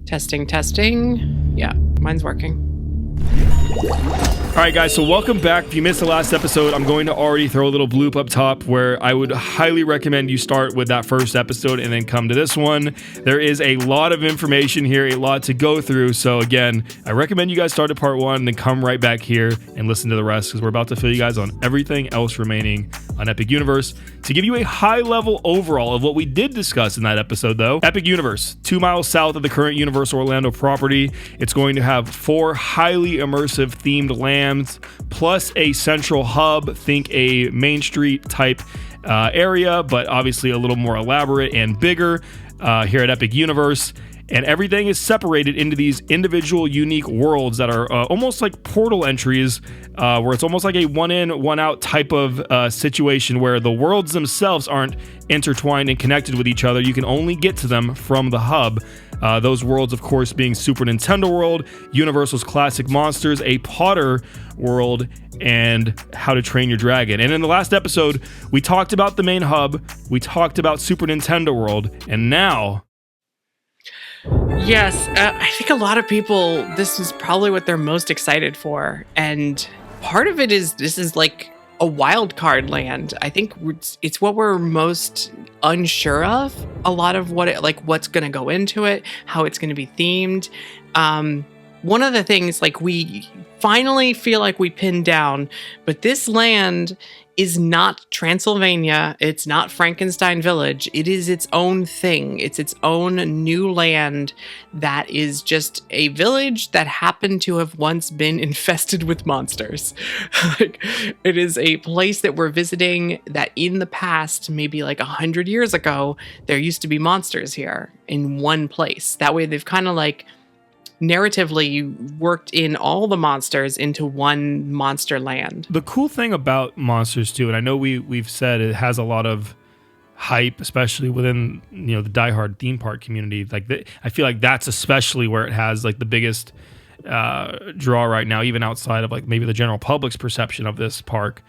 Testing. Yeah, mine's working. All right, guys, so welcome back. If you missed the last episode, I'm going to already throw a little bloop up top where I would highly recommend you start with that first episode and then come to this one. There is a lot of information here, a lot to go through. So again, I recommend you guys start at part 1 and then come right back here and listen to the rest, because we're about to fill you guys on everything else remaining on Epic Universe. To give you a high-level overall of what we did discuss in that episode, though, Epic Universe, 2 miles south of the current Universal Orlando property. It's going to have 4 highly immersive themed lands, plus a central hub. Think a Main Street type area, but obviously a little more elaborate and bigger here at Epic Universe. And everything is separated into these individual unique worlds that are almost like portal entries, where it's almost like a one in, one out type of situation where the worlds themselves aren't intertwined and connected with each other. You can only get to them from the hub. Those worlds, of course, being Super Nintendo World, Universal's Classic Monsters, a Potter World, and How to Train Your Dragon. And in the last episode, we talked about the main hub, we talked about Super Nintendo World, and now... Yes, I think a lot of people, this is probably what they're most excited for. And part of it is, this is like a wild card land. I think it's what we're most unsure of. A lot of what's going to go into it, how it's going to be themed. One of the things we finally feel like we pinned down, but this land is not Transylvania. It's not Frankenstein Village. It is its own thing. It's its own new land that is just a village that happened to have once been infested with monsters. It is a place that we're visiting that in the past, maybe 100 years ago, there used to be monsters here in one place. That way they've kind of narratively worked in all the monsters into one monster land. The cool thing about Monsters too, and I know we've said it has a lot of hype, especially within the diehard theme park community. I feel like that's especially where it has the biggest draw right now, even outside of maybe the general public's perception of this park.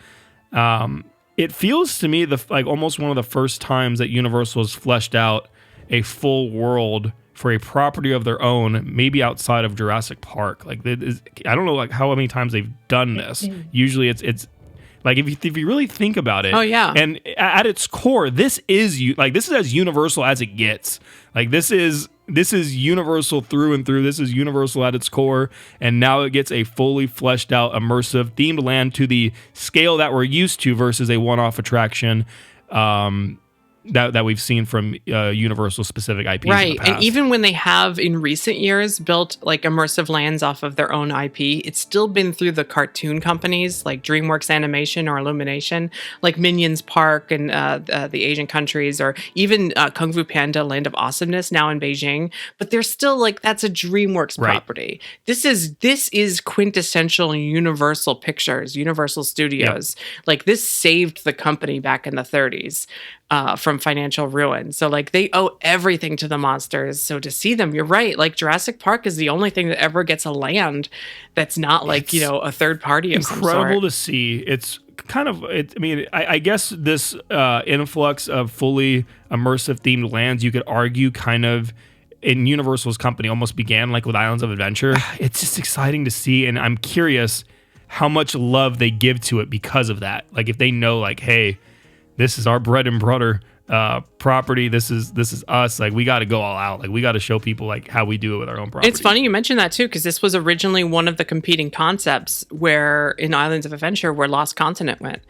It feels to me almost one of the first times that Universal has fleshed out a full world for a property of their own, maybe outside of Jurassic Park. I don't know how many times they've done this. Usually it's if you really think about it. Oh yeah. And at its core, this is as universal as it gets. This is Universal through and through. This is Universal at its core, and now it gets a fully fleshed out, immersive, themed land to the scale that we're used to versus a one-off attraction. That we've seen from Universal specific IPs. Right. And even when they have in recent years built immersive lands off of their own IP, it's still been through the cartoon companies like DreamWorks Animation or Illumination, like Minions Park and the Asian countries, or even Kung Fu Panda Land of Awesomeness now in Beijing. But they're still that's a DreamWorks property. This is quintessential Universal Pictures, Universal Studios. Yep. This saved the company back in the 30s. From financial ruin. So they owe everything to the monsters. So to see them, you're right. Jurassic Park is the only thing that ever gets a land that's not a third party of some sort. Incredible to see. It's kind of, I guess this influx of fully immersive themed lands, you could argue kind of in Universal's company almost began with Islands of Adventure. It's just exciting to see. And I'm curious how much love they give to it because of that. If they know hey, this is our bread and butter property. This is us. We got to go all out. We got to show people how we do it with our own property. It's funny you mentioned that too, because this was originally one of the competing concepts where in Islands of Adventure where Lost Continent went.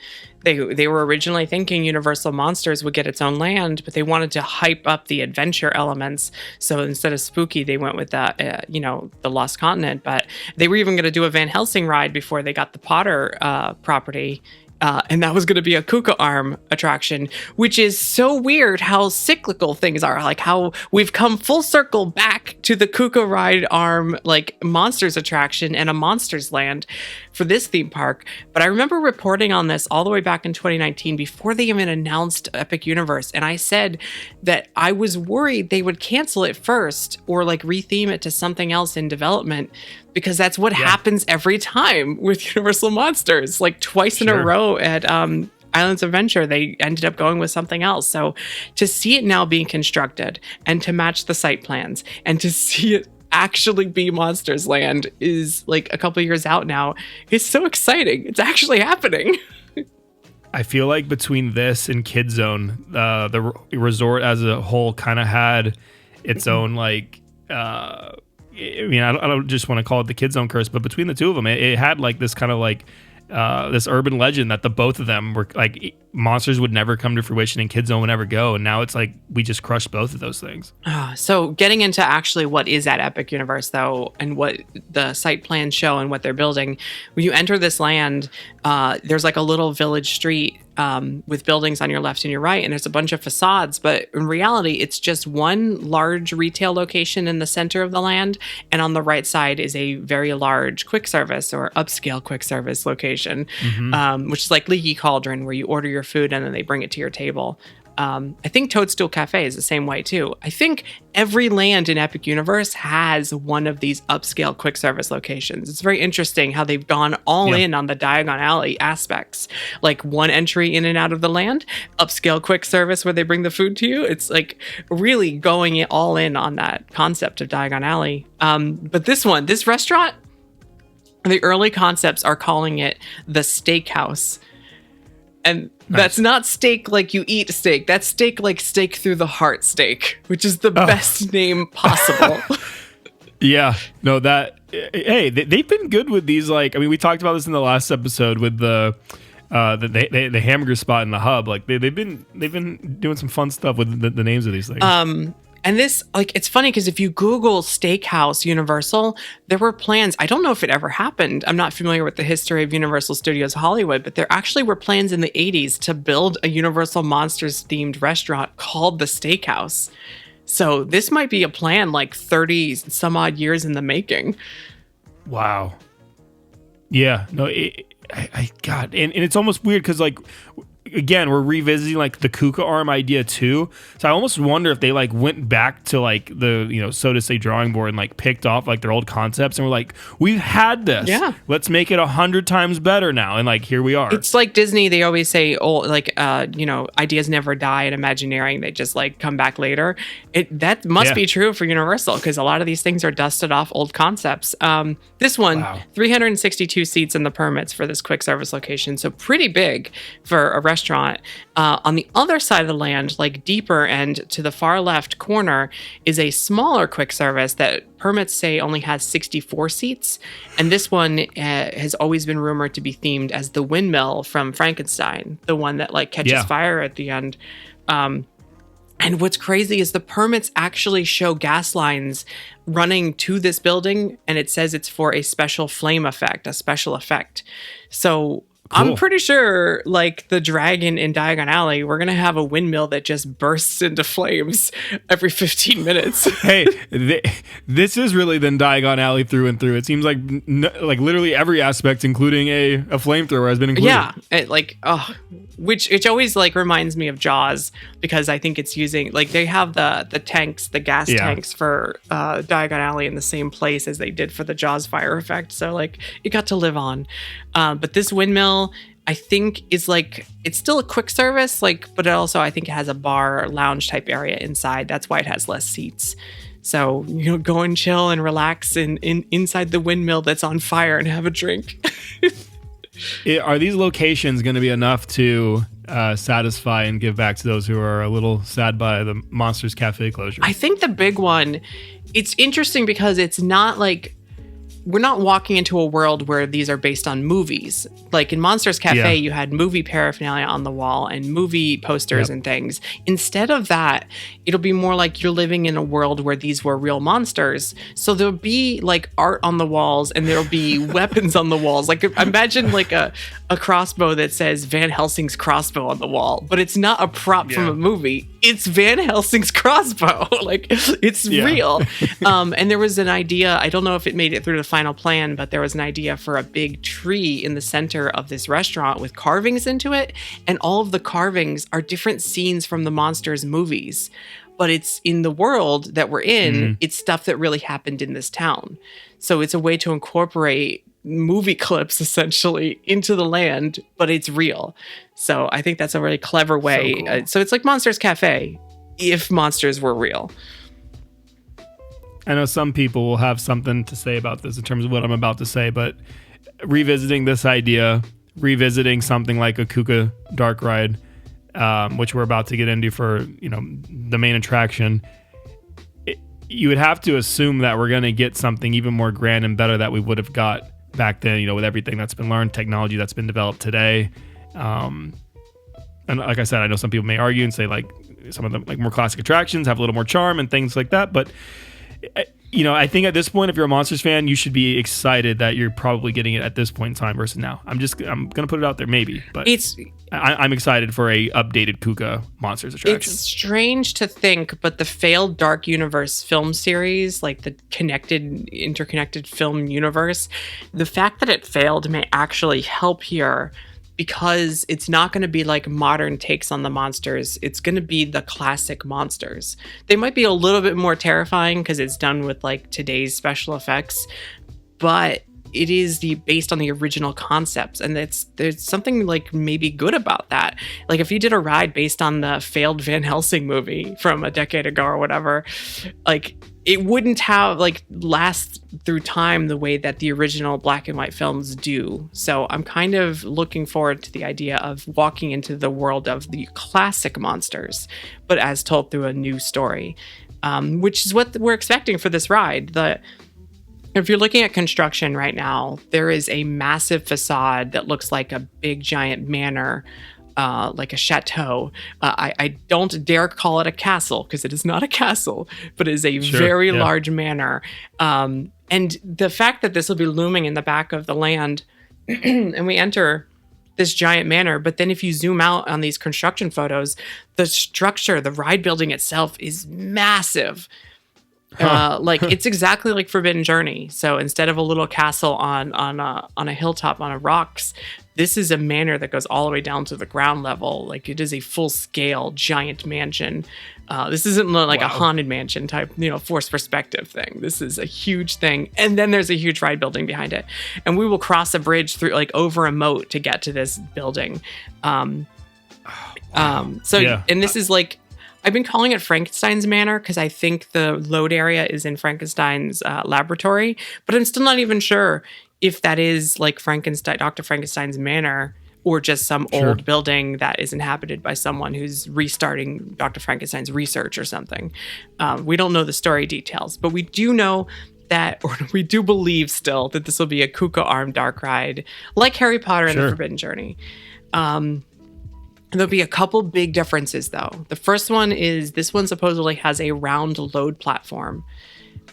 They were originally thinking Universal Monsters would get its own land, but they wanted to hype up the adventure elements. So instead of spooky, they went with the Lost Continent. But they were even going to do a Van Helsing ride before they got the Potter property. And that was going to be a Kuka Arm attraction, which is so weird how cyclical things are. How we've come full circle back to the Kuka Ride Arm, Monsters attraction and a Monsters Land for this theme park. But I remember reporting on this all the way back in 2019 before they even announced Epic Universe. And I said that I was worried they would cancel it first or retheme it to something else in development, because that's what happens every time with Universal Monsters. Twice in a row at Islands of Adventure, they ended up going with something else. So to see it now being constructed and to match the site plans and to see it actually be Monsters Land is like a couple years out now. It's so exciting. It's actually happening. I feel like between this and Kid Zone, the resort as a whole kind of had its own like. I mean, I don't just want to call it the Kid Zone curse, but between the two of them, it had like this kind of like this urban legend that the both of them were like monsters would never come to fruition and Kid Zone would never go, and now it's like we just crushed both of those things. So getting into actually what is at Epic Universe though, and what the site plans show and what they're building, when you enter this land, there's like a little village street with buildings on your left and your right, and there's a bunch of facades, but in reality it's just one large retail location in the center of the land, and on the right side is a very large quick service or upscale quick service location, which is like Leaky Cauldron, where you order your food and then they bring it to your table. I think Toadstool Cafe is the same way too. I think every land in Epic Universe has one of these upscale quick service locations. It's very interesting how they've gone all in on the Diagon Alley aspects. Like one entry in and out of the land, upscale quick service where they bring the food to you. It's like really going all in on that concept of Diagon Alley. But this restaurant, the early concepts are calling it the Steakhouse. And that's not steak like you eat steak. That's steak like steak through the heart steak, which is the best name possible. Yeah, no, hey, they've been good with these. Like, I mean, we talked about this in the last episode with the hamburger spot in the hub. Like they've been doing some fun stuff with the names of these things. And this, like, it's funny because if you Google Steakhouse Universal, there were plans. I don't know if it ever happened. I'm not familiar with the history of Universal Studios Hollywood, but there actually were plans in the 80s to build a Universal Monsters themed restaurant called the Steakhouse. So this might be a plan like 30 some odd years in the making. Wow. Yeah. No, God. And it's almost weird because, like, again, we're revisiting like the Kuka arm idea too. So I almost wonder if they like went back to like the, so to say, drawing board and like picked off like their old concepts and were like, we've had this. Yeah. Let's make it 100 times better now. And like, here we are. It's like Disney. They always say, ideas never die in Imagineering. They just like come back later. That must be true for Universal because a lot of these things are dusted off old concepts. This one, 362 seats in the permits for this quick service location. So pretty big for a restaurant. On the other side of the land, like deeper and to the far left corner, is a smaller quick service that permits say only has 64 seats. And this one has always been rumored to be themed as the windmill from Frankenstein, the one that like catches fire at the end. And what's crazy is the permits actually show gas lines running to this building, and it says it's for a special flame effect, a special effect. So cool. I'm pretty sure, like the dragon in Diagon Alley, we're going to have a windmill that just bursts into flames every 15 minutes. Hey, this is really then Diagon Alley through and through. It seems like literally every aspect, including a flamethrower, has been included. Yeah, which always like reminds me of Jaws because I think it's using like they have the tanks, the gas tanks for Diagon Alley in the same place as they did for the Jaws fire effect. So like it got to live on. But this windmill, I think, is like it's still a quick service, like, but it also I think it has a bar lounge type area inside. That's why it has less seats. So go and chill and relax inside the windmill that's on fire and have a drink. Are these locations going to be enough to satisfy and give back to those who are a little sad by the Monsters Cafe closure? I think the big one, it's interesting because it's not like we're not walking into a world where these are based on movies. Like in Monsters Cafe, you had movie paraphernalia on the wall and movie posters and things. Instead of that, it'll be more like you're living in a world where these were real monsters. So there'll be like art on the walls and there'll be weapons on the walls. Like imagine like a crossbow that says Van Helsing's crossbow on the wall, but it's not a prop from a movie. It's Van Helsing's crossbow. Like it's real. And there was an idea, I don't know if it made it through the final plan, but there was an idea for a big tree in the center of this restaurant with carvings into it. And all of the carvings are different scenes from the Monsters movies. But it's in the world that we're in, it's stuff that really happened in this town. So it's a way to incorporate movie clips essentially into the land, but it's real. So I think that's a really clever way. So, cool. So it's like Monsters Cafe if monsters were real. I know some people will have something to say about this in terms of what I'm about to say, but revisiting this idea, revisiting something like a Kuka dark ride, which we're about to get into for, the main attraction, you would have to assume that we're going to get something even more grand and better that we would have got back then, with everything that's been learned, technology that's been developed today. And like I said, I know some people may argue and say like some of the like more classic attractions have a little more charm and things like that. But, I think at this point, if you're a Monsters fan, you should be excited that you're probably getting it at this point in time versus now. I'm going to put it out there maybe, but I'm excited for a updated Kuka Monsters attraction. It's strange to think, but the failed Dark Universe film series, like the interconnected film universe, the fact that it failed may actually help here because it's not going to be like modern takes on the monsters. It's going to be the classic monsters. They might be a little bit more terrifying because it's done with like today's special effects, but it is based on the original concepts, and there's something like maybe good about that. Like if you did a ride based on the failed Van Helsing movie from a decade ago or whatever, like it wouldn't have like last through time the way that the original black and white films do. So I'm kind of looking forward to the idea of walking into the world of the classic monsters, but as told through a new story, which is what we're expecting for this ride. If you're looking at construction right now, there is a massive facade that looks like a big giant manor, like a chateau. I don't dare call it a castle because it is not a castle, but it is a very large manor. And the fact that this will be looming in the back of the land and we enter this giant manor, but then if you zoom out on these construction photos, the structure, the ride building itself is massive. Like it's exactly like Forbidden Journey. So instead of a little castle on a hilltop on a rocks, this is a manor that goes all the way down to the ground level. Like it is a full scale giant mansion. This isn't like a haunted mansion type, forced perspective thing. This is a huge thing. And then there's a huge ride building behind it. And we will cross a bridge through like over a moat to get to this building. And this is like, I've been calling it Frankenstein's Manor because I think the load area is in Frankenstein's laboratory, but I'm still not even sure if that is like Dr. Frankenstein's Manor or just some old building that is inhabited by someone who's restarting Dr. Frankenstein's research or something. We don't know the story details, but we do know that, or we do believe still that this will be a Kuka armed dark ride like Harry Potter and the Forbidden Journey. There'll be a couple big differences, though. The first one is this one supposedly has a round load platform.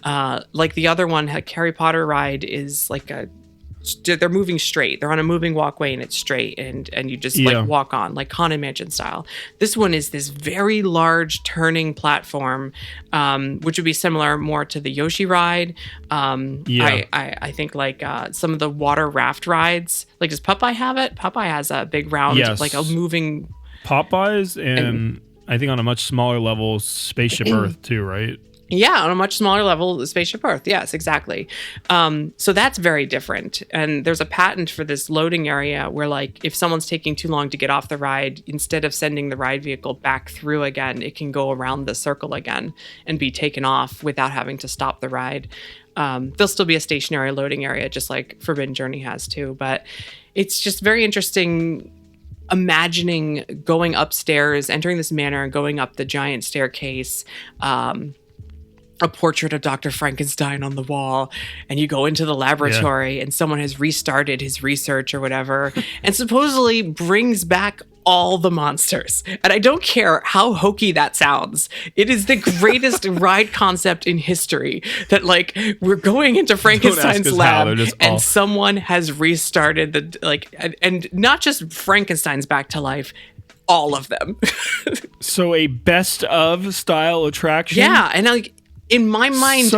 Like the other one, like Harry Potter ride is like they're moving straight. They're on a moving walkway and it's straight and you just like walk on, like Haunted Mansion style. This one is this very large turning platform, which would be similar more to the Yoshi ride. I think like some of the water raft rides. Like does Popeye have it? Popeye has a big round, like a moving... Popeyes and I think on a much smaller level, Spaceship Earth too, right? Yeah, on a much smaller level, Spaceship Earth. Yes, exactly. So that's very different. And there's a patent for this loading area where, like, if someone's taking too long to get off the ride, instead of sending the ride vehicle back through again, it can go around the circle again and be taken off without having to stop the ride. There'll still be a stationary loading area, just like Forbidden Journey has too. But it's just very interesting imagining going upstairs, entering this manor and going up the giant staircase, a portrait of Dr. Frankenstein on the wall, and you go into the laboratory and someone has restarted his research or whatever and supposedly brings back all the monsters. And I don't care how hokey that sounds. It is the greatest ride concept in history that like we're going into Frankenstein's lab and someone has restarted and not just Frankenstein's back to life, all of them. So a best of style attraction? Yeah, and like in my mind,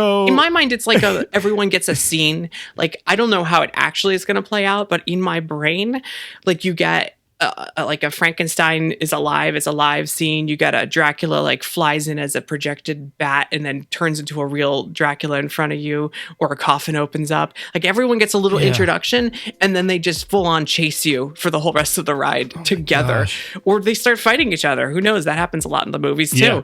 it's like everyone gets a scene. Like, I don't know how it actually is going to play out, but in my brain, like you get like a Frankenstein is alive. It's a live scene. You get a Dracula like flies in as a projected bat and then turns into a real Dracula in front of you, or a coffin opens up. Like everyone gets a little introduction and then they just full on chase you for the whole rest of the ride together. Or they start fighting each other. Who knows? That happens a lot in the movies too.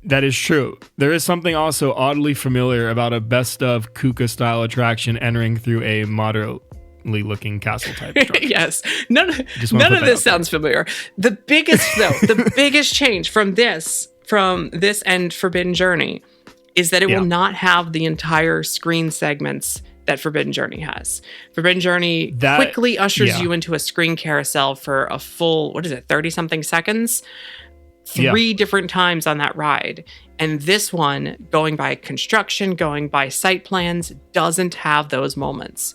That is true. There is something also oddly familiar about a best of Kuka style attraction entering through a moderately looking castle type structure. Yes. None of this sounds familiar. The biggest change from this and Forbidden Journey is that it will not have the entire screen segments that Forbidden Journey has. Forbidden Journey quickly ushers you into a screen carousel for a full, 30-something seconds? 3 different times on that ride. And this one, going by construction, going by site plans, doesn't have those moments.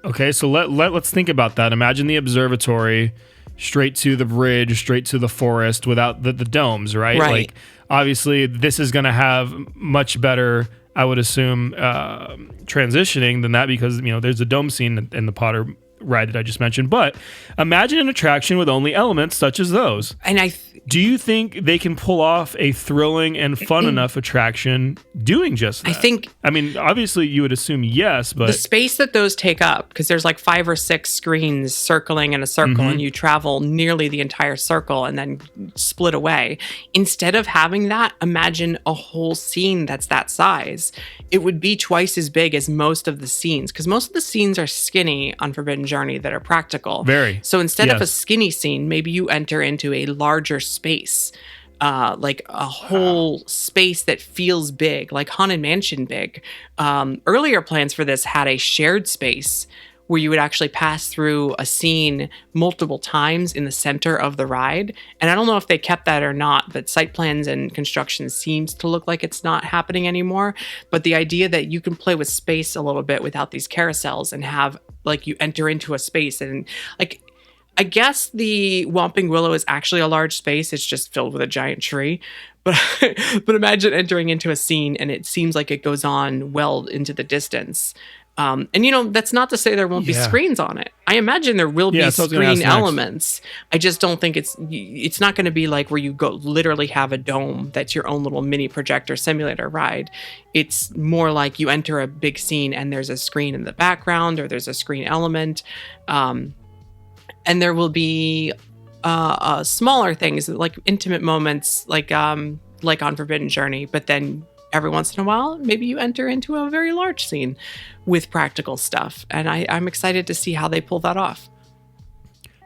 Okay, so let's think about that. Imagine the observatory, straight to the bridge, straight to the forest without the domes, right? Like, obviously, this is going to have much better, I would assume, transitioning than that because, there's a dome scene in the Potter ride that I just mentioned. But imagine an attraction with only elements such as those. And do you think they can pull off a thrilling and fun enough attraction doing just that? I mean, obviously you would assume yes, but the space that those take up, because there's like 5 or 6 screens circling in a circle and you travel nearly the entire circle and then split away. Instead of having that, imagine a whole scene that's that size. It would be twice as big as most of the scenes, because most of the scenes are skinny on Forbidden Journey that are practical. So instead of a skinny scene, maybe you enter into a larger space, like a whole space that feels big, like Haunted Mansion big. Earlier plans for this had a shared space where you would actually pass through a scene multiple times in the center of the ride. And I don't know if they kept that or not, but site plans and construction seems to look like it's not happening anymore. But the idea that you can play with space a little bit without these carousels and have, like, you enter into a space and, like, I guess the Whomping Willow is actually a large space. It's just filled with a giant tree. But imagine entering into a scene and it seems like it goes on well into the distance. And that's not to say there won't be screens on it. I imagine there will be screen elements. I just don't think it's not going to be like where you go literally have a dome that's your own little mini projector simulator ride. It's more like you enter a big scene and there's a screen in the background or there's a screen element. And there will be smaller things like intimate moments, like on Forbidden Journey. But then every once in a while, maybe you enter into a very large scene with practical stuff. And I'm excited to see how they pull that off.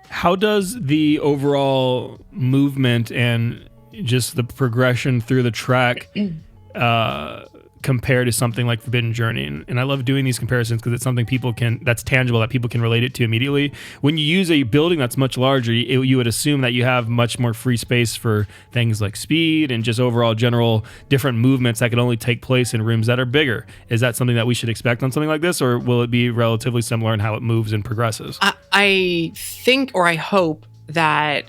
How does the overall movement and just the progression through the track compare to something like Forbidden Journey? And I love doing these comparisons because it's something that's tangible, that people can relate it to immediately. When you use a building that's much larger, you would assume that you have much more free space for things like speed and just overall general different movements that can only take place in rooms that are bigger. Is that something that we should expect on something like this, or will it be relatively similar in how it moves and progresses? I think, or I hope, that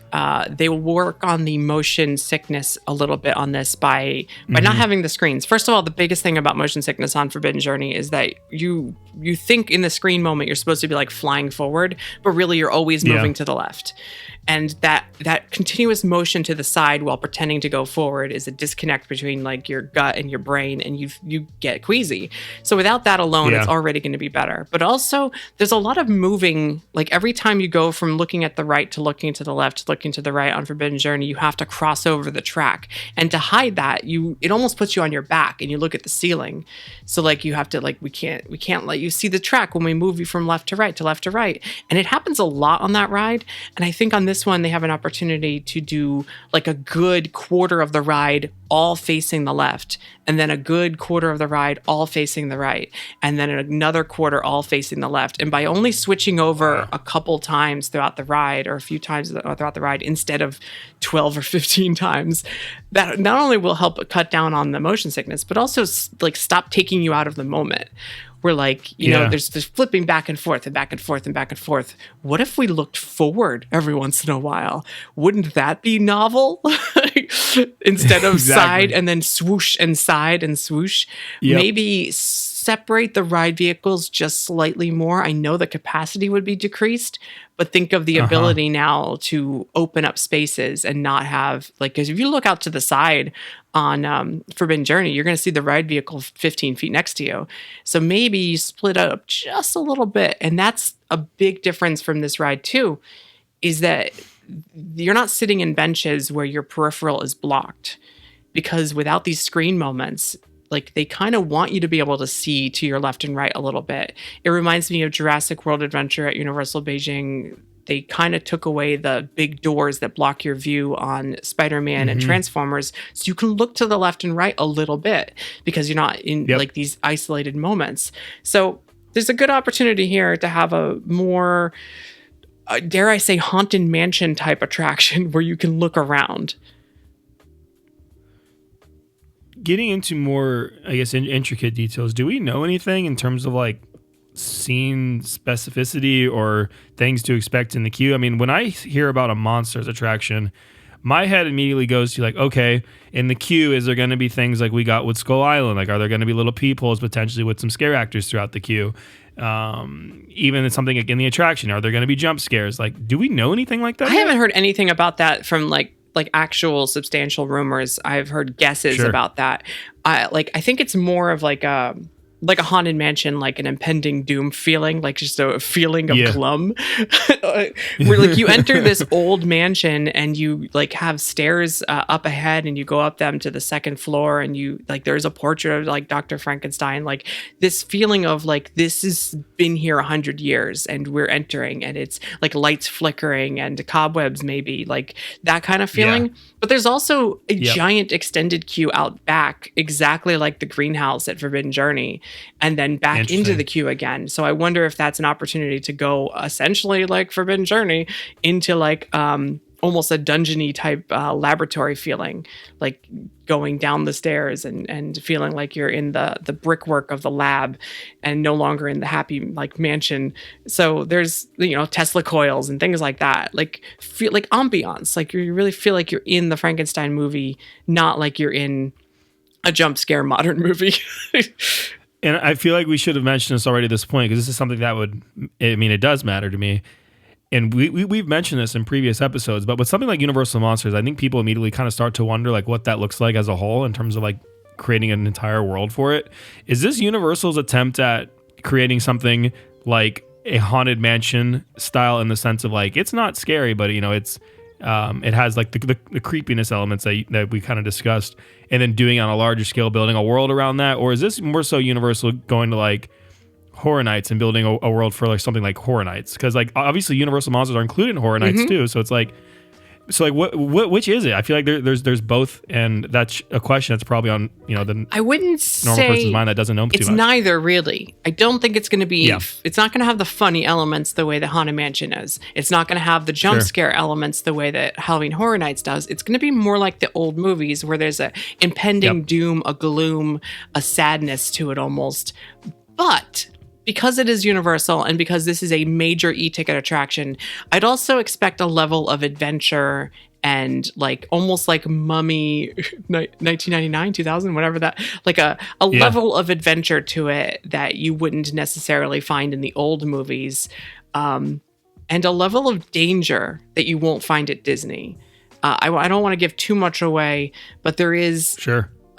they will work on the motion sickness a little bit on this by not having the screens. First of all, the biggest thing about motion sickness on Forbidden Journey is that you think in the screen moment you're supposed to be like flying forward, but really you're always moving to the left. And that continuous motion to the side while pretending to go forward is a disconnect between like your gut and your brain, and you get queasy. So without that alone, it's already going to be better. But also, there's a lot of moving. Like every time you go from looking at the right to looking to the left to looking to the right on Forbidden Journey, you have to cross over the track. And to hide that, it almost puts you on your back and you look at the ceiling. So like you have to we can't let you see the track when we move you from left to right to left to right. And it happens a lot on that ride. And I think on this one, they have an opportunity to do like a good quarter of the ride all facing the left, and then a good quarter of the ride all facing the right, and then another quarter all facing the left. And by only switching over a couple times throughout the ride, or a few times throughout the ride, instead of 12 or 15 times, that not only will help cut down on the motion sickness, but also like stop taking you out of the moment. Where like, you know, there's flipping back and forth and back and forth and back and forth. What if we looked forward every once in a while? Wouldn't that be novel? Instead of side and then swoosh and side and swoosh, maybe separate the ride vehicles just slightly more. I know the capacity would be decreased, but think of the ability now to open up spaces and not have, like, because if you look out to the side on Forbidden Journey, you're going to see the ride vehicle 15 feet next to you. So maybe you split it up just a little bit. And that's a big difference from this ride too, is that you're not sitting in benches where your peripheral is blocked, because without these screen moments, like they kind of want you to be able to see to your left and right a little bit. It reminds me of Jurassic World Adventure at Universal Beijing. They kind of took away the big doors that block your view on Spider-Man and Transformers, so you can look to the left and right a little bit because you're not in like these isolated moments. So there's a good opportunity here to have a more, dare I say, haunted mansion type attraction where you can look around. Getting into more, I guess, intricate details, do we know anything in terms of like scene specificity or things to expect in the queue? I mean, when I hear about a monsters attraction, my head immediately goes to like, okay, in the queue, is there going to be things like we got with Skull Island? Like, are there going to be little peepholes potentially with some scare actors throughout the queue? Even something like in the attraction, are there going to be jump scares? Like, do we know anything like that? I haven't heard anything about that from like actual substantial rumors. I've heard guesses about that. I think it's more of like a haunted mansion, like an impending doom feeling, like just a feeling of glum. Where like you enter this old mansion and you like have stairs up ahead and you go up them to the second floor and you like there's a portrait of like Dr. Frankenstein, like this feeling of like this has been here 100 years and we're entering and it's like lights flickering and cobwebs, maybe like that kind of feeling. But there's also a giant extended queue out back, exactly like the greenhouse at Forbidden Journey, and then back into the queue again. So I wonder if that's an opportunity to go essentially like Forbidden Journey into like almost a dungeony type laboratory feeling, like going down the stairs and feeling like you're in the brickwork of the lab and no longer in the happy like mansion. So there's, Tesla coils and things like that, like feel like ambiance, like you really feel like you're in the Frankenstein movie, not like you're in a jump scare modern movie. And I feel like we should have mentioned this already at this point, because this is something that it does matter to me. And we've mentioned this in previous episodes, but with something like Universal Monsters, I think people immediately kind of start to wonder like what that looks like as a whole in terms of like creating an entire world for it. Is this Universal's attempt at creating something like a haunted mansion style in the sense of like, it's not scary, but it's it has like the creepiness elements that we kind of discussed, and then doing on a larger scale, building a world around that? Or is this more so Universal going to like Horror Nights and building a world for like something like Horror Nights? Because like obviously Universal Monsters are included in Horror Nights too, so it's like, which is it? I feel like there's both, and that's a question that's probably on the I wouldn't normal person's mind that doesn't know too much. It's neither, really. I don't think it's going to be. It's not going to have the funny elements the way that Haunted Mansion is. It's not going to have the jump scare elements the way that Halloween Horror Nights does. It's going to be more like the old movies where there's a impending doom, a gloom, a sadness to it almost, but because it is Universal and because this is a major e-ticket attraction, I'd also expect a level of adventure and like almost like Mummy 1999, 2000, whatever that, like a level of adventure to it that you wouldn't necessarily find in the old movies, and a level of danger that you won't find at Disney. I don't want to give too much away, but there is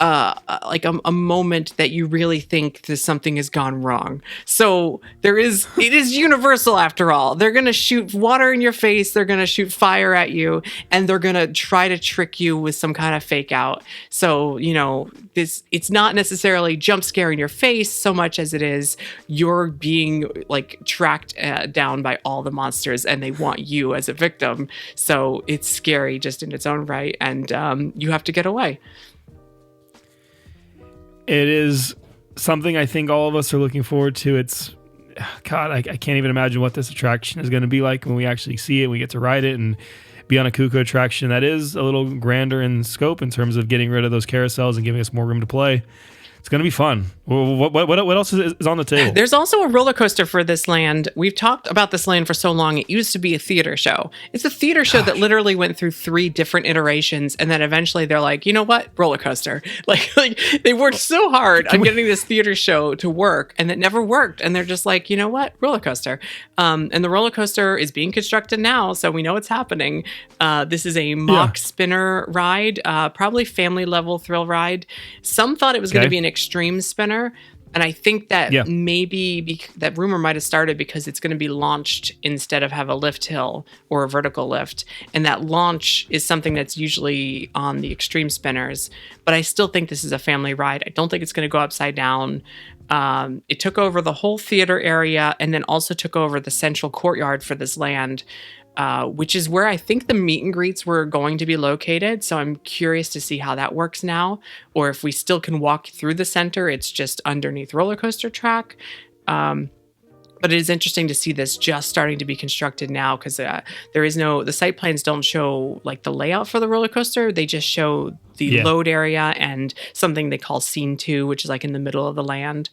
like a moment that you really think that something has gone wrong. So it is Universal after all. They're going to shoot water in your face. They're going to shoot fire at you, and they're going to try to trick you with some kind of fake out. So, it's not necessarily jump scare in your face so much as it is you're being like tracked down by all the monsters and they want you as a victim. So it's scary just in its own right. And you have to get away. It is something I think all of us are looking forward to. It's, God, I can't even imagine what this attraction is going to be like when we actually see it. We get to ride it and be on a Kuko attraction that is a little grander in scope in terms of getting rid of those carousels and giving us more room to play. It's going to be fun. What else is on the table? There's also a roller coaster for this land. We've talked about this land for so long. It used to be a theater show. It's a theater show that literally went through 3 different iterations, and then eventually they're like, you know what? Roller coaster. Like they worked so hard on getting this theater show to work, and it never worked. And they're just like, you know what? Roller coaster. And the roller coaster is being constructed now, so we know it's happening. This is a mock spinner ride, probably family level thrill ride. Some thought it was going to be an extreme spinner, And I think that Yeah. maybe that rumor might have started because it's going to be launched instead of have a lift hill or a vertical lift. And that launch is something that's usually on the extreme spinners. But I still think this is a family ride. I don't think it's going to go upside down. It took over the whole theater area and then also took over the central courtyard for this land, which is where I think the meet and greets were going to be located. So I'm curious to see how that works now, or if we still can walk through the center. It's just underneath roller coaster track. But it is interesting to see this just starting to be constructed now, because the site plans don't show like the layout for the roller coaster. They just show the load area and something they call scene 2, which is like in the middle of the land.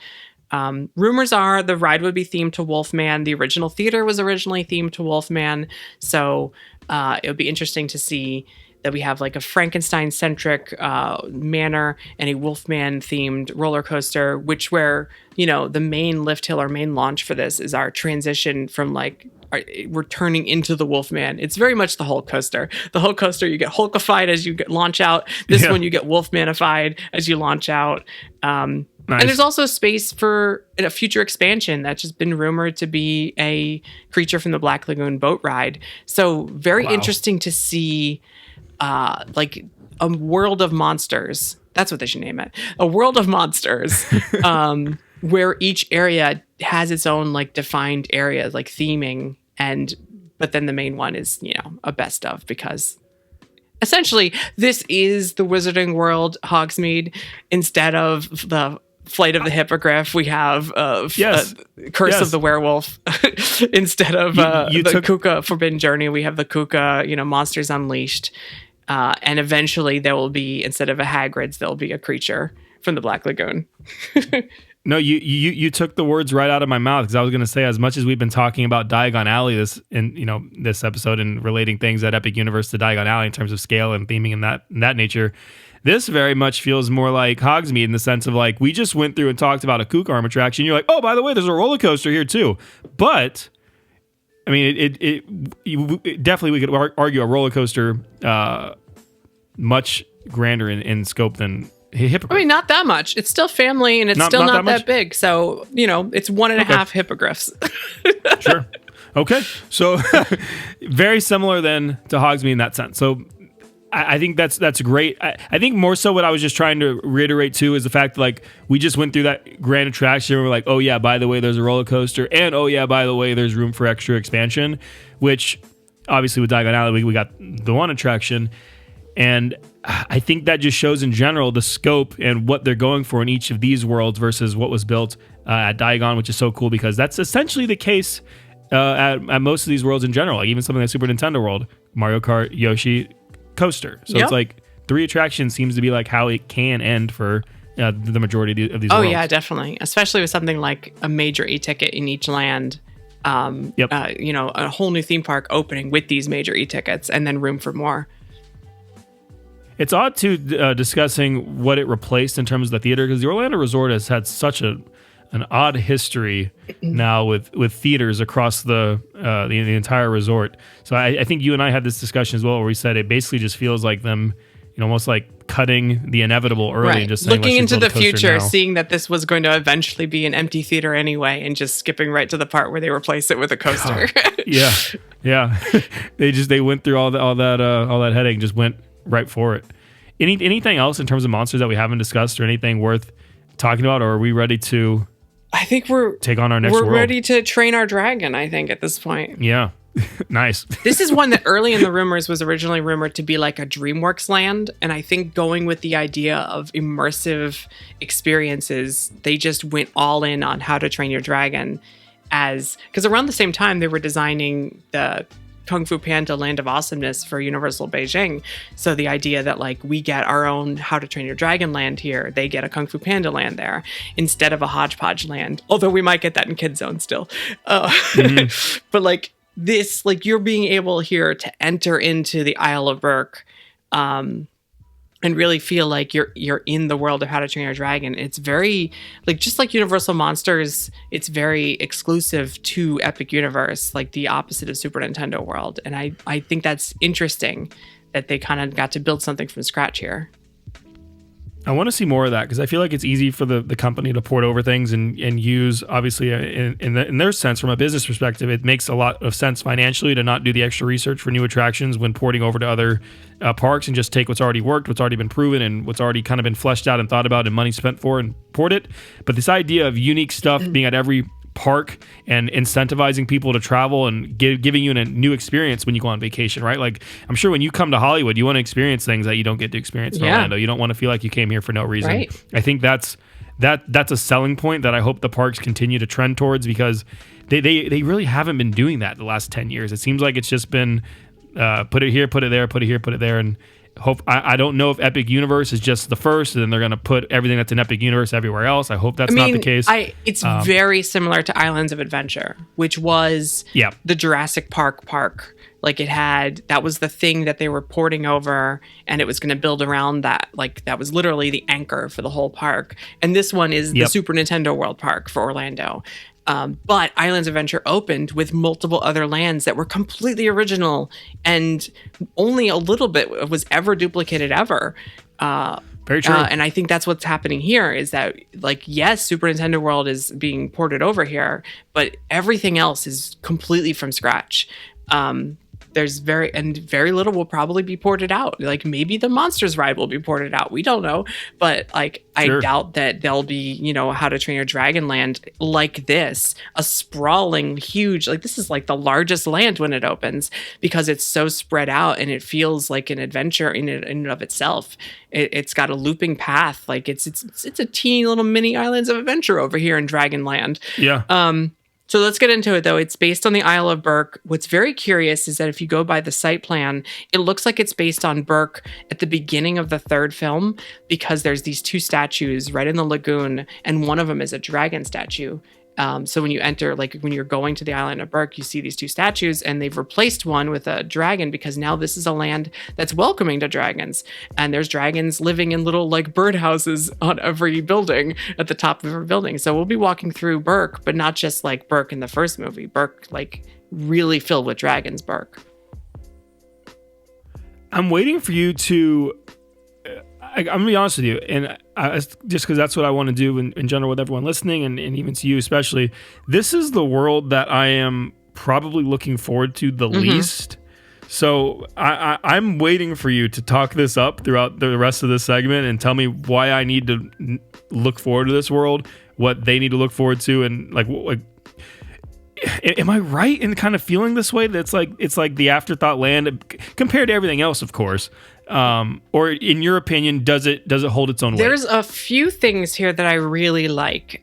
Rumors are the ride would be themed to Wolfman. The original theater was originally themed to Wolfman. So it would be interesting to see that we have like a Frankenstein-centric manor and a Wolfman-themed roller coaster, where, the main lift hill or main launch for this is our transition from we're turning into the Wolfman. It's very much the Hulk coaster. The Hulk coaster, you get Hulkified as you launch out. This one, you get Wolfmanified as you launch out. Nice. And there's also space for a future expansion that's just been rumored to be a Creature from the Black Lagoon boat ride. So very interesting to see a world of monsters. That's what they should name it. A world of monsters where each area has its own defined area, theming. But then the main one is, a best of, because essentially this is the Wizarding World Hogsmeade. Instead of the Flight of the Hippogriff, we have Curse of the Werewolf. Instead of the Kuka Forbidden Journey, we have the Kuka, Monsters Unleashed. And eventually there will be, instead of a Hagrid's, there'll be a Creature from the Black Lagoon. No, you took the words right out of my mouth, because I was going to say, as much as we've been talking about Diagon Alley this episode and relating things at Epic Universe to Diagon Alley in terms of scale and theming and that nature, this very much feels more like Hogsmeade in the sense of we just went through and talked about a Kook Arm attraction. You're like, oh, by the way, there's a roller coaster here too. But I mean, it definitely, we could argue a roller coaster much grander in scope than Hippogriff. I mean, not that much. It's still family, and it's not that big. So, it's 1.5 hippogriffs. Sure. Okay. So very similar then to Hogsmeade in that sense. So I think that's great. I think more so what I was just trying to reiterate too is the fact that we just went through that grand attraction. We're like, oh yeah, by the way, there's a roller coaster, and oh yeah, by the way, there's room for extra expansion. Which obviously with Diagon Alley, we got the one attraction, and I think that just shows in general the scope and what they're going for in each of these worlds versus what was built at Diagon, which is so cool because that's essentially the case at most of these worlds in general. Even something like Super Nintendo World, Mario Kart, Yoshi, coaster. So it's 3 attractions seems to be how it can end for the majority of these worlds. Yeah, definitely. Especially with something like a major e-ticket in each land. A whole new theme park opening with these major e-tickets and then room for more. It's odd too discussing what it replaced in terms of the theater, because the Orlando Resort has had such an odd history now with theaters across the entire resort. So I think you and I had this discussion as well, where we said it basically just feels like them, almost like cutting the inevitable early and just saying, looking into the future, now. Seeing that this was going to eventually be an empty theater anyway, and just skipping right to the part where they replace it with a coaster. Yeah. They went through all that headache and just went right for it. Anything else in terms of monsters that we haven't discussed, or anything worth talking about, or are we ready to? I think we're take on our next world. We're ready to train our dragon, I think, at this point. Yeah. Nice. This is one that early in the rumors was originally rumored to be like a DreamWorks land. And I think going with the idea of immersive experiences, they just went all in on How to Train Your Dragon, because around the same time they were designing the Kung Fu Panda Land of Awesomeness for Universal Beijing. So the idea that we get our own How to Train Your Dragon land here, they get a Kung Fu Panda land there instead of a hodgepodge land. Although we might get that in Kid Zone still. But this, you're being able here to enter into the Isle of Berk, and really feel like you're in the world of How to Train Your Dragon. It's very just like Universal Monsters, it's very exclusive to Epic Universe, the opposite of Super Nintendo World. And I think that's interesting that they kind of got to build something from scratch here. I want to see more of that because I feel like it's easy for the company to port over things and use, obviously, in their sense, from a business perspective, it makes a lot of sense financially to not do the extra research for new attractions when porting over to other parks and just take what's already worked, what's already been proven, and what's already kind of been fleshed out and thought about and money spent for and port it. But this idea of unique stuff being at every park and incentivizing people to travel and giving you a new experience when you go on vacation, right? Like, I'm sure when you come to Hollywood, you want to experience things that you don't get to experience in Orlando. You don't want to feel like you came here for no reason. Right. I think that's a selling point that I hope the parks continue to trend towards, because they really haven't been doing that the last 10 years. It seems like it's just been put it here, put it there, put it here, put it there, and hope. I don't know if Epic Universe is just the first, and then they're going to put everything that's in Epic Universe everywhere else. I hope that's not the case. It's very similar to Islands of Adventure, which was the Jurassic Park. Like, that was the thing that they were porting over, and it was going to build around that. Like, that was literally the anchor for the whole park. And this one is the Super Nintendo World Park for Orlando. But Islands of Adventure opened with multiple other lands that were completely original, and only a little bit was ever duplicated ever. Very true. And I think that's what's happening here is that, like, yes, Super Nintendo World is being ported over here, but everything else is completely from scratch. There's very little will probably be ported out. Like, maybe the Monsters ride will be ported out. We don't know. But, like, I doubt that there'll be, How to Train Your Dragon land like this, a sprawling, huge, like, this is like the largest land when it opens because it's so spread out and it feels like an adventure in and of itself. It's got a looping path. Like, it's a teeny little mini Islands of Adventure over here in Dragonland. Yeah. So let's get into it, though. It's based on the Isle of Berk. What's very curious is that if you go by the site plan, it looks like it's based on Berk at the beginning of the third film, because there's these two statues right in the lagoon, and one of them is a dragon statue. So when you enter, like when you're going to the island of Berk, you see these two statues, and they've replaced one with a dragon because now this is a land that's welcoming to dragons. And there's dragons living in little like birdhouses on every building at the top of every building. So we'll be walking through Berk, but not just like Berk in the first movie. Berk, like really filled with dragons, Berk. I'm waiting for you to... I'm going to be honest with you, and just because that's what I want to do in general with everyone listening, and even to you especially, this is the world that I am probably looking forward to the least. So I'm waiting for you to talk this up throughout the rest of this segment and tell me why I need to look forward to this world, what they need to look forward to, and like am I right in kind of feeling this way? That's like it's like the afterthought land compared to everything else, of course. Or in your opinion, does it hold its own weight? There's a few things here that I really like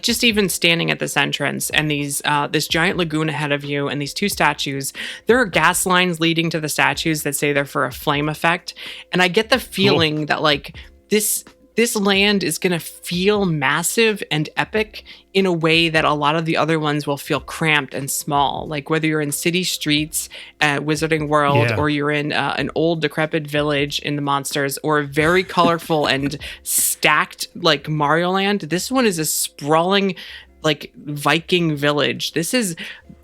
just even standing at this entrance and these this giant lagoon ahead of you and these two statues. There are gas lines leading to the statues that say they're for a flame effect, and I get the feeling that like this land is going to feel massive and epic in a way that a lot of the other ones will feel cramped and small. Like whether you're in city streets at Wizarding World or you're in an old decrepit village in the Monsters, or a very colorful and stacked like Mario Land, this one is a sprawling like Viking village. This is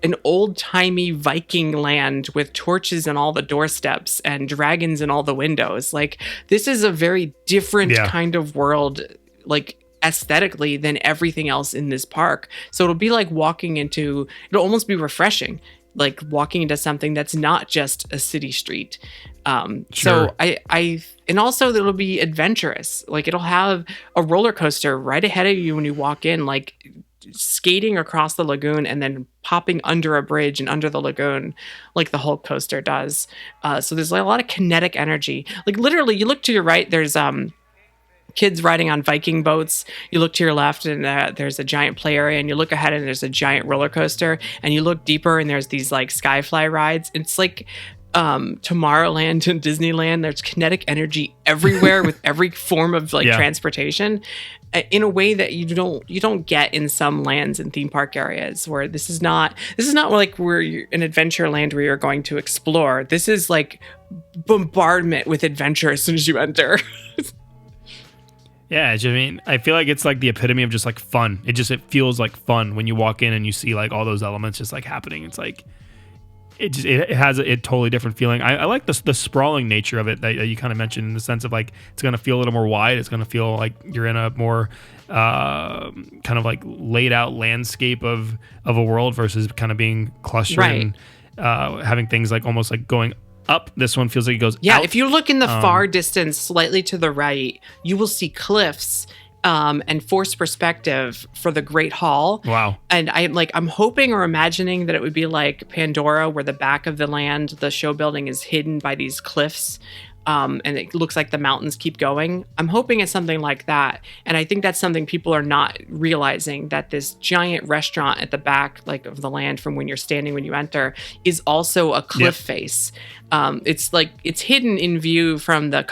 an old-timey Viking land with torches on all the doorsteps and dragons in all the windows. Like, this is a very different kind of world, like aesthetically, than everything else in this park. So it'll be like it'll almost be refreshing, like walking into something that's not just a city street. So and also it'll be adventurous. Like, it'll have a roller coaster right ahead of you when you walk in, like skating across the lagoon and then popping under a bridge and under the lagoon like the Hulk coaster does. So there's like a lot of kinetic energy. Like, literally, you look to your right, there's kids riding on Viking boats. You look to your left and there's a giant play area, and you look ahead and there's a giant roller coaster, and you look deeper and there's these like Skyfly rides. It's like Tomorrowland and Disneyland. There's kinetic energy everywhere with every form of like transportation in a way that you don't get in some lands and theme park areas, where this is not like we're an adventure land where you're going to explore. This is like bombardment with adventure as soon as you enter. Yeah, I mean, I feel like it's like the epitome of just like fun. It feels like fun when you walk in and you see like all those elements just like happening. It's like it has a totally different feeling. I like the sprawling nature of it that you kind of mentioned, in the sense of like it's going to feel a little more wide. It's going to feel like you're in a more kind of like laid out landscape of a world versus kind of being clustered and having things like almost like going up. This one feels like it goes out. If you look in the far distance, slightly to the right, you will see cliffs and forced perspective for the Great Hall. Wow. And I'm hoping or imagining that it would be like Pandora, where the back of the land, the show building, is hidden by these cliffs. And it looks like the mountains keep going. I'm hoping it's something like that. And I think that's something people are not realizing, that this giant restaurant at the back, like of the land from when you're standing when you enter, is also a cliff face. It's hidden in view from the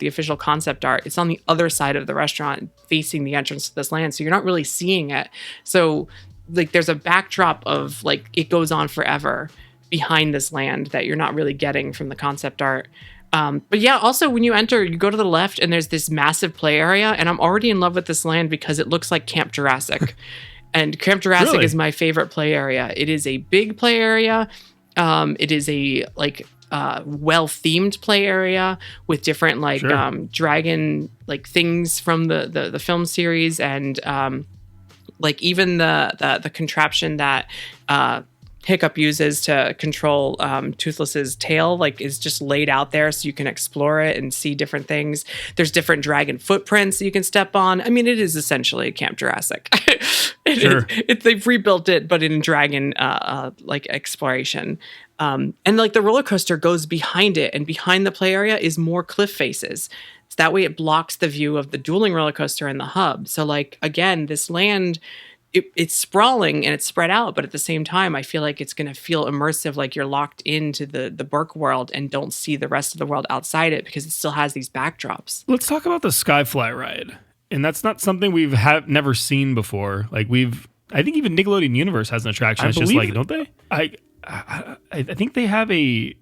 official concept art. It's on the other side of the restaurant facing the entrance to this land. So you're not really seeing it. So like there's a backdrop of like it goes on forever behind this land that you're not really getting from the concept art. But yeah, also when you enter, you go to the left and there's this massive play area, and I'm already in love with this land because it looks like Camp Jurassic. And Camp Jurassic is my favorite play area. It is a big play area. It is a well-themed play area with different dragon like things from the film series, and like even the contraption that Hiccup uses to control Toothless's tail, like is just laid out there so you can explore it and see different things. There's different dragon footprints that you can step on. I mean, it is essentially Camp Jurassic. They've rebuilt it, but in dragon like exploration. And like the roller coaster goes behind it, and behind the play area is more cliff faces. So that way it blocks the view of the dueling roller coaster and the hub. So like, again, this land, it's sprawling and it's spread out, but at the same time, I feel like it's going to feel immersive, like you're locked into the Burke world and don't see the rest of the world outside it, because it still has these backdrops. Let's talk about the Skyfly ride. And that's not something we've never seen before. Like I think even Nickelodeon Universe has an attraction. It's just like, don't they? I think they have a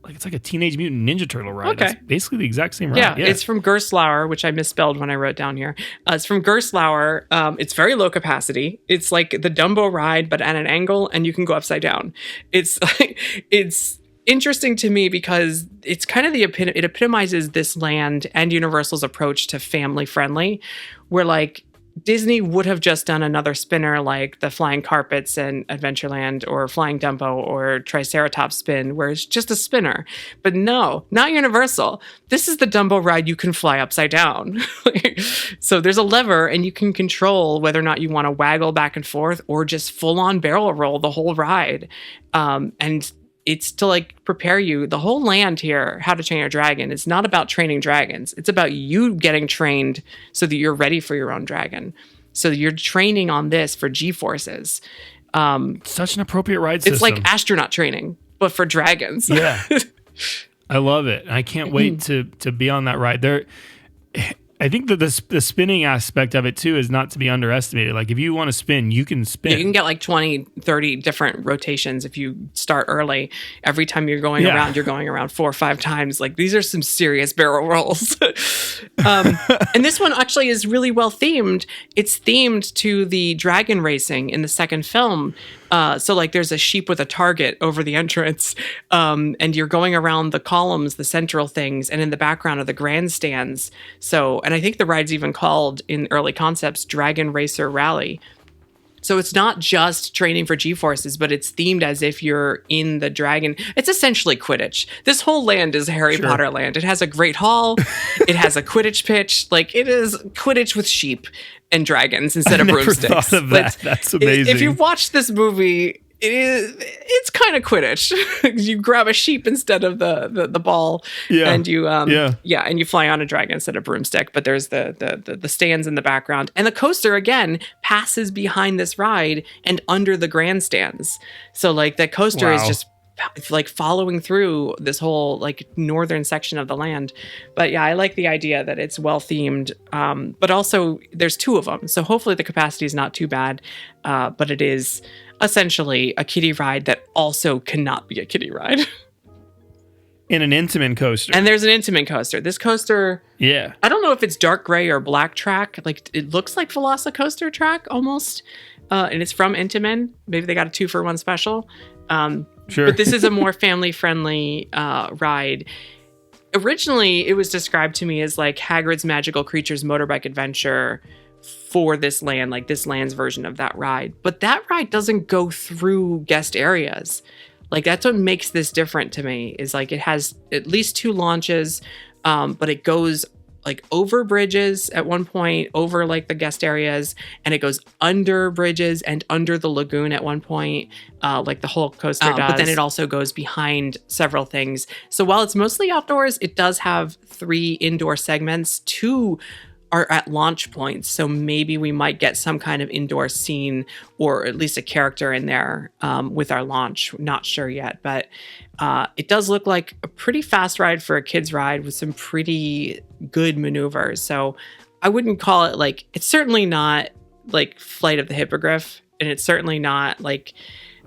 it's like a Teenage Mutant Ninja Turtle ride. Okay. It's basically the exact same ride. Yeah, it's from Gerstlauer, which I misspelled when I wrote down here. It's from Gerstlauer. It's very low capacity. It's like the Dumbo ride, but at an angle, and you can go upside down. It's interesting to me because it's kind of it epitomizes this land and Universal's approach to family friendly, where like Disney would have just done another spinner like the Flying Carpets and Adventureland, or Flying Dumbo, or Triceratops spin, where it's just a spinner. But no, not Universal. This is the Dumbo ride you can fly upside down. So there's a lever, and you can control whether or not you want to waggle back and forth or just full on barrel roll the whole ride. And it's to like prepare you. The whole land here, How to Train Your Dragon, is not about training dragons. It's about you getting trained so that you're ready for your own dragon. So you're training on this for G-forces. Such an appropriate ride system. It's like astronaut training, but for dragons. Yeah. I love it. I can't wait to be on that ride. I think that the spinning aspect of it too is not to be underestimated. Like if you want to spin, you can spin. Yeah, you can get like 20, 30 different rotations if you start early. Every time you're going around, you're going around 4 or 5 times. Like these are some serious barrel rolls. And this one actually is really well themed. It's themed to the dragon racing in the second film. So like there's a sheep with a target over the entrance, and you're going around the columns, the central things, and in the background are the grandstands. So, and I think the ride's even called in early concepts Dragon Racer Rally. So it's not just training for G-forces, but it's themed as if you're in the dragon. It's essentially Quidditch. This whole land is Harry Potter land. It has a great hall. It has a Quidditch pitch. Like it is Quidditch with sheep and dragons instead of broomsticks. Thought of that. That's amazing. If you watch this movie, it's kind of Quidditch. You grab a sheep instead of the ball, and you and you fly on a dragon instead of broomstick. But there's the stands in the background, and the coaster again passes behind this ride and under the grandstands. So like that coaster is just like following through this whole like northern section of the land. But yeah, I like the idea that it's well themed, but also there's 2 of them, so hopefully the capacity is not too bad, but it is essentially a kiddie ride that also cannot be a kiddie ride. In an Intamin coaster. And there's an Intamin coaster. This coaster, I don't know if it's dark gray or black track. Like it looks like Velocicoaster track almost, and it's from Intamin. Maybe they got a 2-for-1 special. Sure. But this is a more family-friendly ride. Originally, it was described to me as like Hagrid's Magical Creatures Motorbike Adventure for this land, like this land's version of that ride. But that ride doesn't go through guest areas. Like that's what makes this different to me, is like it has at least 2 launches, but it goes like over bridges at one point, over like the guest areas, and it goes under bridges and under the lagoon at one point, like the whole coaster does. But then it also goes behind several things. So while it's mostly outdoors, it does have 3 indoor segments. 2 are at launch points, so maybe we might get some kind of indoor scene or at least a character in there with our launch. Not sure yet, but it does look like a pretty fast ride for a kid's ride with some pretty good maneuvers. So I wouldn't call it like, it's certainly not like Flight of the Hippogriff, and it's certainly not like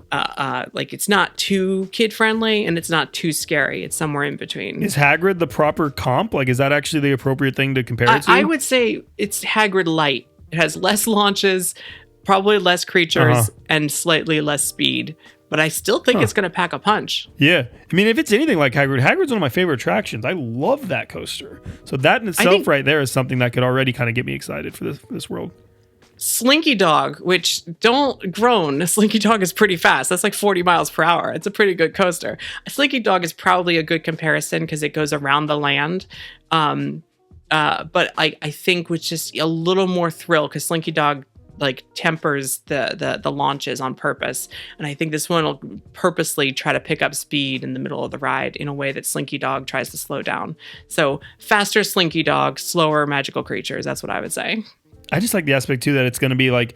it's not too kid friendly and it's not too scary. It's somewhere in between. Is Hagrid the proper comp? Like, is that actually the appropriate thing to compare it to? I would say it's Hagrid light. It has less launches, probably less creatures, and slightly less speed. But I still think it's going to pack a punch. Yeah. I mean, if it's anything like Hagrid's one of my favorite attractions. I love that coaster. So that in itself right there is something that could already kind of get me excited for this world. Slinky Dog, which don't groan. Slinky Dog is pretty fast. That's like 40 miles per hour. It's a pretty good coaster. Slinky Dog is probably a good comparison because it goes around the land. But I think with just a little more thrill, because Slinky Dog like tempers the launches on purpose. And I think this one will purposely try to pick up speed in the middle of the ride in a way that Slinky Dog tries to slow down. So faster Slinky Dog, slower Magical Creatures. That's what I would say. I just like the aspect too that it's going to be like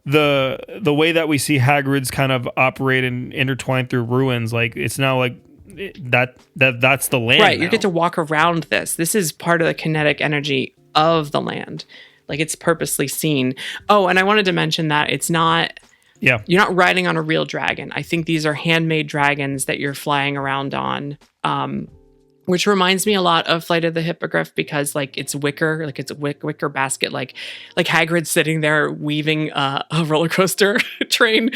the way that we see Hagrid's kind of operate and intertwine through ruins. Like it's now like that's the land. Right. Now. You get to walk around this. This is part of the kinetic energy of the land. Like it's purposely seen. Oh, and I wanted to mention that it's not. Yeah. You're not riding on a real dragon. I think these are handmade dragons that you're flying around on. Which reminds me a lot of Flight of the Hippogriff because like it's wicker, like it's a wicker basket, like Hagrid sitting there weaving a roller coaster train.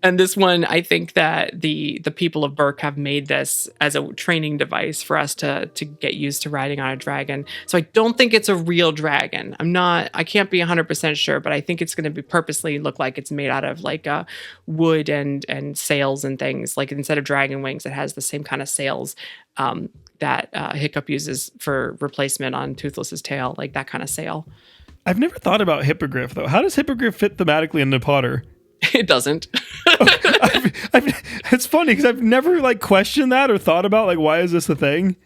And this one, I think that the people of Berk have made this as a training device for us to get used to riding on a dragon. So I don't think it's a real dragon. I can't be 100% sure, but I think it's going to be purposely look like it's made out of like wood and sails and things. Like instead of dragon wings, it has the same kind of sails that Hiccup uses for replacement on Toothless's tail, like that kind of sail. I've never thought about Hippogriff though. How does Hippogriff fit thematically into Potter? It doesn't. It's funny because I've never like questioned that or thought about like why is this a thing?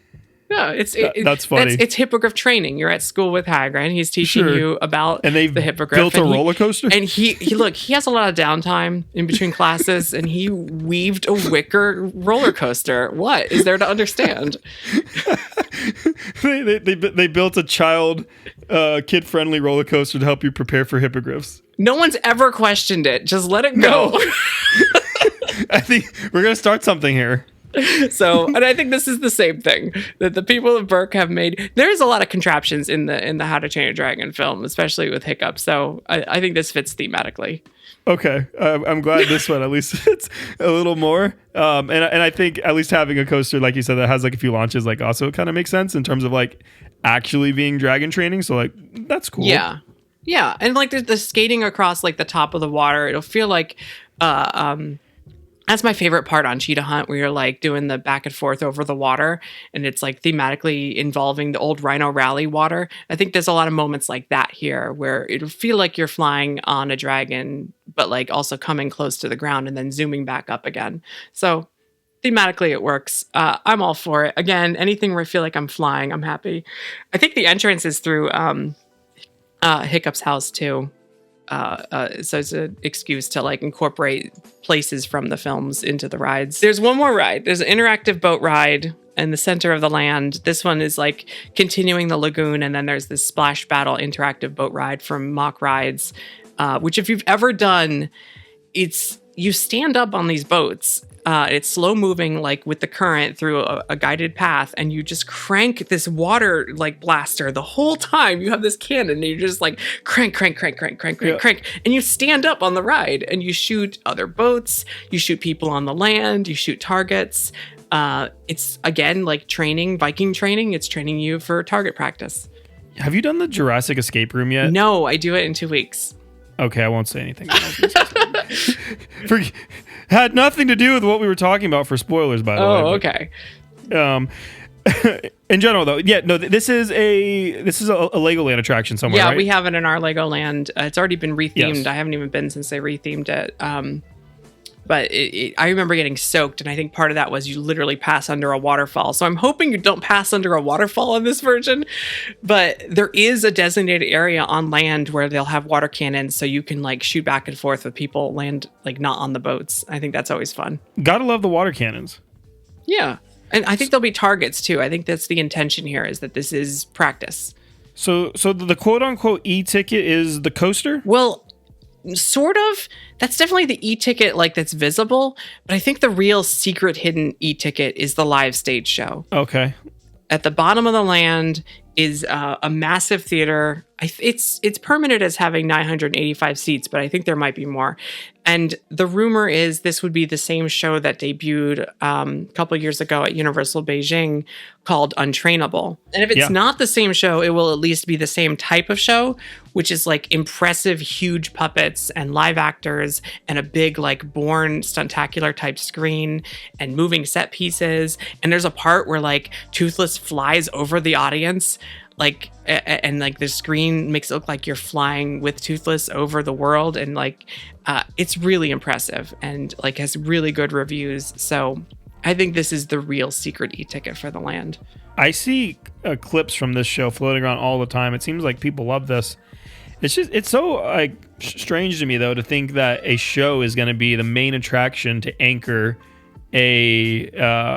No, that's funny. It's hippogriff training. You're at school with Hagrid. He's teaching you about the hippogriff. Built a roller coaster. And he has a lot of downtime in between classes, and he weaved a wicker roller coaster. What is there to understand? they built a child, kid-friendly roller coaster to help you prepare for hippogriffs. No one's ever questioned it. Just let it go. No. I think we're gonna start something here. So, and I think this is the same thing that the people of Berk have made. There's a lot of contraptions in the How to Train a Dragon film, especially with Hiccup. So I think this fits thematically. Okay. I'm glad this one at least fits a little more. And I think at least having a coaster, like you said, that has like a few launches, like also kind of makes sense in terms of like actually being dragon training. So like, that's cool. Yeah. Yeah. And like the skating across like the top of the water, it'll feel like, that's my favorite part on Cheetah Hunt, where you're like doing the back and forth over the water, and it's like thematically involving the old Rhino Rally water. I think there's a lot of moments like that here where it'll feel like you're flying on a dragon, but like also coming close to the ground and then zooming back up again. So thematically it works. I'm all for it. Again, anything where I feel like I'm flying, I'm happy. I think the entrance is through Hiccup's house too. So it's an excuse to like incorporate places from the films into the rides. There's one more ride. There's an interactive boat ride in the center of the land. This one is like continuing the lagoon, and then there's this Splash Battle interactive boat ride from Mock Rides, which if you've ever done, you stand up on these boats It's slow moving, like with the current through a guided path, and you just crank this water like blaster the whole time. You have this cannon, and you just like crank, and you stand up on the ride, and you shoot other boats, you shoot people on the land, you shoot targets. It's again like training, Viking training. It's training you for target practice. Have you done the Jurassic Escape Room yet? No, I do it in 2 weeks. Okay, I won't say anything. Had nothing to do with what we were talking about for spoilers, by the way. Oh, okay. In general, though, yeah, no, this is a Legoland attraction somewhere. Yeah, right? we have it in our Legoland. It's already been rethemed. Yes. I haven't even been since they rethemed it. But I remember getting soaked, and I think part of that was you literally pass under a waterfall. So I'm hoping you don't pass under a waterfall in this version. But there is a designated area on land where they'll have water cannons, so you can like shoot back and forth with people land like not on the boats. I think that's always fun. Gotta love the water cannons. Yeah, and I think there'll be targets too. I think that's the intention here, is that this is practice. So the quote unquote e-ticket is the coaster? Well, sort of. That's definitely the e-ticket like that's visible, but I think the real secret hidden e-ticket is the live stage show. Okay. At the bottom of the land is a massive theater. It's permitted as having 985 seats, but I think there might be more. And the rumor is this would be the same show that debuted a couple years ago at Universal Beijing called Untrainable. And if it's not the same show, it will at least be the same type of show, which is like impressive, huge puppets and live actors and a big like Bourne stuntacular type screen and moving set pieces. And there's a part where like Toothless flies over the audience, like, and like the screen makes it look like you're flying with Toothless over the world, and like it's really impressive and like has really good reviews. So I think this is the real secret e-ticket for the land. I see clips from this show floating around all the time. It seems like people love this. It's so like strange to me though to think that a show is going to be the main attraction to anchor a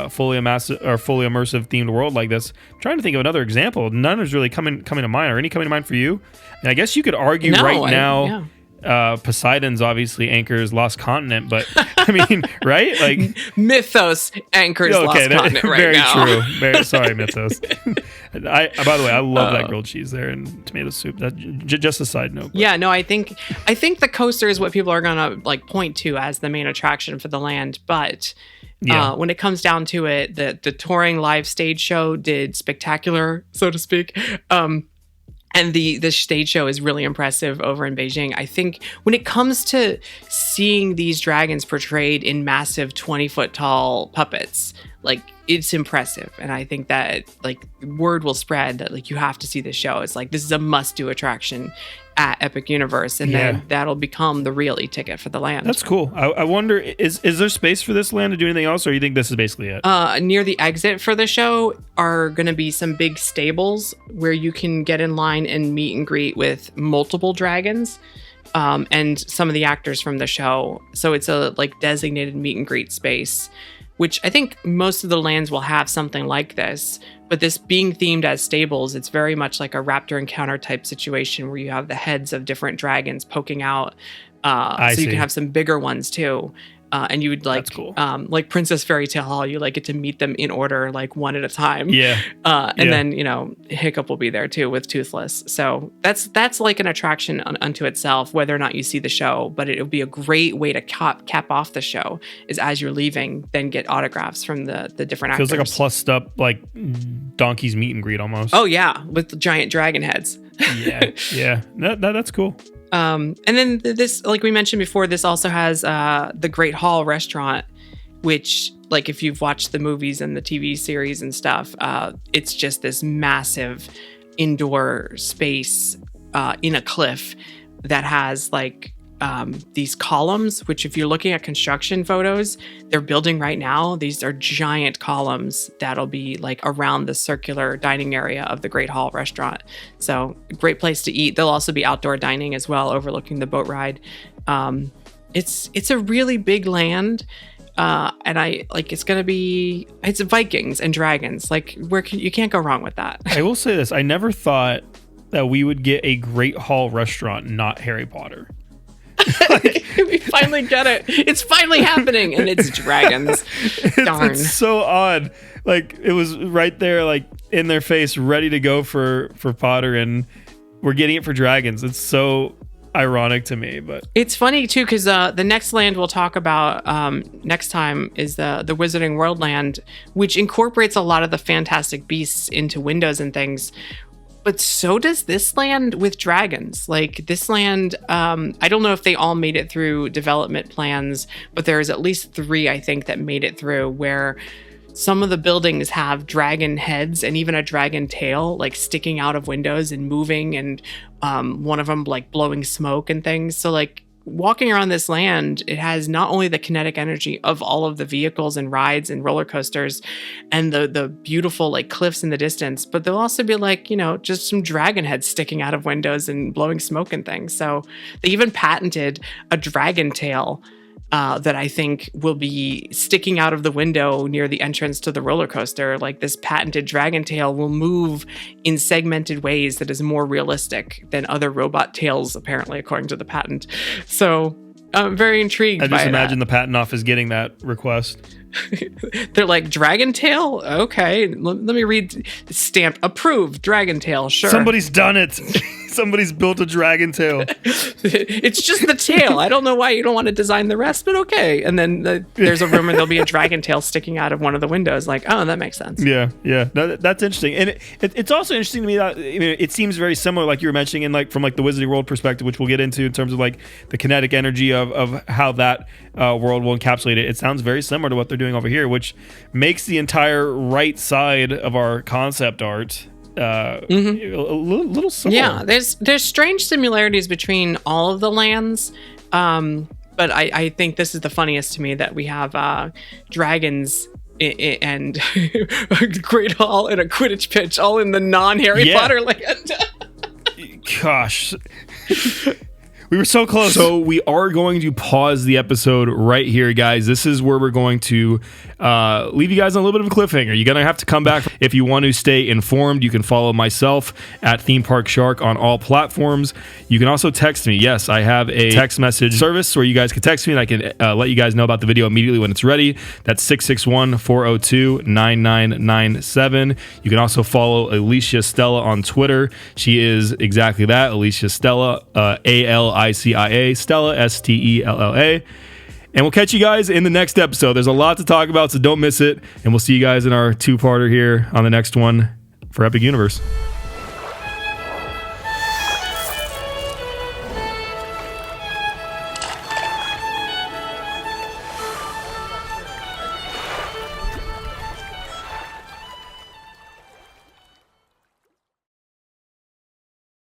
fully immersive themed world like this. I'm trying to think of another example. None is really coming to mind. Are any coming to mind for you? And I guess you could argue now. Poseidon's obviously anchors Lost Continent, but I mean, right? Like Mythos anchors Lost Continent right now. Very true. Very sorry, Mythos. By the way, I love that grilled cheese there and tomato soup. That just a side note. But. Yeah, no, I think the coaster is what people are gonna like point to as the main attraction for the land, but. When it comes down to it, the touring live stage show did spectacular, so to speak. And the stage show is really impressive over in Beijing. I think when it comes to seeing these dragons portrayed in massive 20-foot tall puppets, like it's impressive. And I think that like word will spread that like you have to see this show. It's like this is a must-do attraction at Epic Universe, and then that'll become the real e-ticket for the land. That's cool. I wonder, is there space for this land to do anything else, or you think this is basically it? Near the exit for the show are going to be some big stables where you can get in line and meet and greet with multiple dragons and some of the actors from the show. So it's a like designated meet and greet space, which I think most of the lands will have something like this. But this being themed as stables, it's very much like a raptor encounter type situation where you have the heads of different dragons poking out. So you can have some bigger ones too. And you would like, that's cool. Like Princess Fairy Tale Hall, you like get to meet them in order, like one at a time. And then, Hiccup will be there too with Toothless. So that's like an attraction unto itself, whether or not you see the show, but it would be a great way to cap off the show is as you're leaving, then get autographs from the different actors. Feels like a plussed up, like Donkey's meet and greet almost. Oh yeah. With the giant dragon heads. Yeah. That's cool. And then this, like we mentioned before, this also has the Great Hall restaurant, which, like, if you've watched the movies and the TV series and stuff, it's just this massive indoor space in a cliff that has like these columns, which if you're looking at construction photos, they're building right now. These are giant columns that'll be like around the circular dining area of the Great Hall restaurant. So great place to eat. There'll also be outdoor dining as well, overlooking the boat ride. It's a really big land. And it's Vikings and dragons. Like you can't go wrong with that. I will say this. I never thought that we would get a Great Hall restaurant, not Harry Potter. We finally get it. It's finally happening, and it's dragons. Darn. It's so odd. Like, it was right there, like, in their face, ready to go for Potter, and we're getting it for dragons. It's so ironic to me, but it's funny too, because the next land we'll talk about next time is the Wizarding World land, which incorporates a lot of the Fantastic Beasts into windows and things. But so does this land with dragons. Like, this land, I don't know if they all made it through development plans, but there's at least 3, I think, that made it through, where some of the buildings have dragon heads and even a dragon tail, like, sticking out of windows and moving, and one of them, like, blowing smoke and things. So, like, walking around this land, it has not only the kinetic energy of all of the vehicles and rides and roller coasters and the beautiful, like, cliffs in the distance, but there'll also be, like, just some dragon heads sticking out of windows and blowing smoke and things. So they even patented a dragon tail that I think will be sticking out of the window near the entrance to the roller coaster. Like, this patented dragon tail will move in segmented ways that is more realistic than other robot tails, apparently, according to the patent. So I'm very intrigued. I just imagine the patent office getting that request. They're like, dragon tail? Okay, let me read. Stamped, approved, dragon tail, sure. Somebody's done it. Somebody's built a dragon tail. It's just the tail. I don't know why you don't want to design the rest, but okay. And then there's a rumor there'll be a dragon tail sticking out of one of the windows. Like, oh, that makes sense. Yeah. No, that's interesting. And it's also interesting to me that it seems very similar, like you were mentioning, in, like, from, like, the Wizarding World perspective, which we'll get into in terms of, like, the kinetic energy of how that world will encapsulate it. It sounds very similar to what they're doing over here, which makes the entire right side of our concept art a little similar. Yeah, there's strange similarities between all of the lands, but I think this is the funniest to me, that we have dragons and a Great Hall and a Quidditch pitch all in the non-Harry Potter land. Gosh. We were so close. So we are going to pause the episode right here, guys. This is where we're going to leave you guys on a little bit of a cliffhanger. You're going to have to come back. If you want to stay informed, you can follow myself at Theme Park Shark on all platforms. You can also text me. Yes, I have a text message service where you guys can text me, and I can let you guys know about the video immediately when it's ready. That's 661-402-9997. You can also follow Alicia Stella on Twitter. She is exactly that, Alicia Stella, ALICIA, Stella, STELLA. And we'll catch you guys in the next episode. There's a lot to talk about, so don't miss it. And we'll see you guys in our 2-parter here on the next one for Epic Universe.